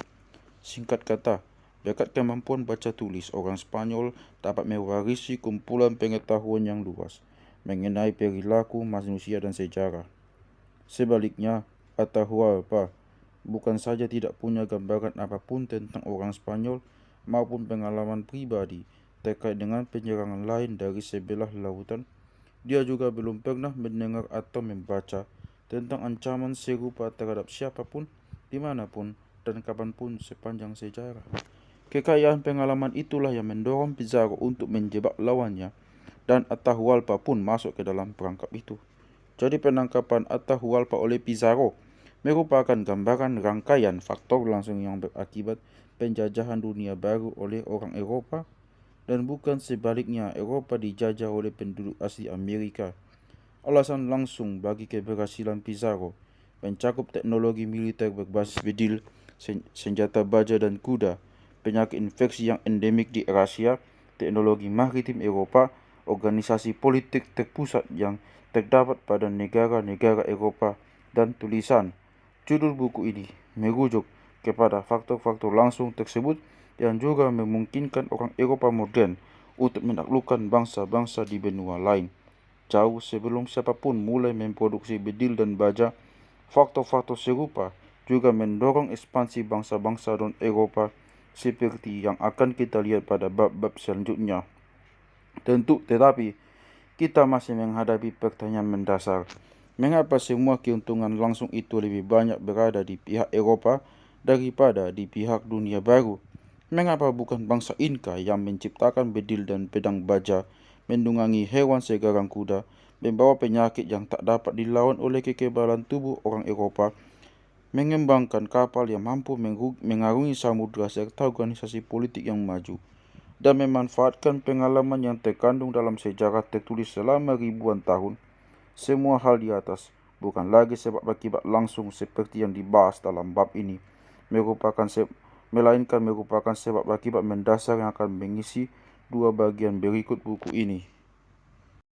Singkat kata, berkat kemampuan baca tulis, orang Spanyol dapat mewarisi kumpulan pengetahuan yang luas mengenai perilaku manusia dan sejarah. Sebaliknya, Atahualpa bukan saja tidak punya gambaran apapun tentang orang Spanyol maupun pengalaman pribadi terkait dengan penyerangan lain dari sebelah lautan, dia juga belum pernah mendengar atau membaca tentang ancaman serupa terhadap siapapun, dimanapun, dan kapanpun sepanjang sejarah. Kekayaan pengalaman itulah yang mendorong Pizarro untuk menjebak lawannya, dan Atahualpa pun masuk ke dalam perangkap itu. Jadi penangkapan Atahualpa oleh Pizarro merupakan gambaran rangkaian faktor langsung yang berakibat penjajahan dunia baru oleh orang Eropa, dan bukan sebaliknya Eropa dijajah oleh penduduk asli Amerika. Alasan langsung bagi keberhasilan Pizarro mencakup teknologi militer berbasis bedil, senjata baja dan kuda, penyakit infeksi yang endemik di Eurasia, teknologi maritim Eropa, organisasi politik terpusat yang terdapat pada negara-negara Eropa, dan tulisan. Judul buku ini merujuk kepada faktor-faktor langsung tersebut yang juga memungkinkan orang Eropa modern untuk menaklukkan bangsa-bangsa di benua lain. Jauh sebelum siapapun mulai memproduksi bedil dan baja, faktor-faktor serupa juga mendorong ekspansi bangsa-bangsa non-Eropa seperti yang akan kita lihat pada bab-bab selanjutnya. Tetapi kita masih menghadapi pertanyaan mendasar. Mengapa semua keuntungan langsung itu lebih banyak berada di pihak Eropa daripada di pihak dunia baru? Mengapa bukan bangsa Inca yang menciptakan bedil dan pedang baja, menunggangi hewan segarang kuda, membawa penyakit yang tak dapat dilawan oleh kekebalan tubuh orang Eropa, mengembangkan kapal yang mampu mengarungi samudera serta organisasi politik yang maju, dan memanfaatkan pengalaman yang terkandung dalam sejarah tertulis selama ribuan tahun? Semua hal di atas bukan lagi sebab akibat langsung seperti yang dibahas dalam bab ini, melainkan merupakan sebab akibat mendasar yang akan mengisi dua bagian berikut buku ini.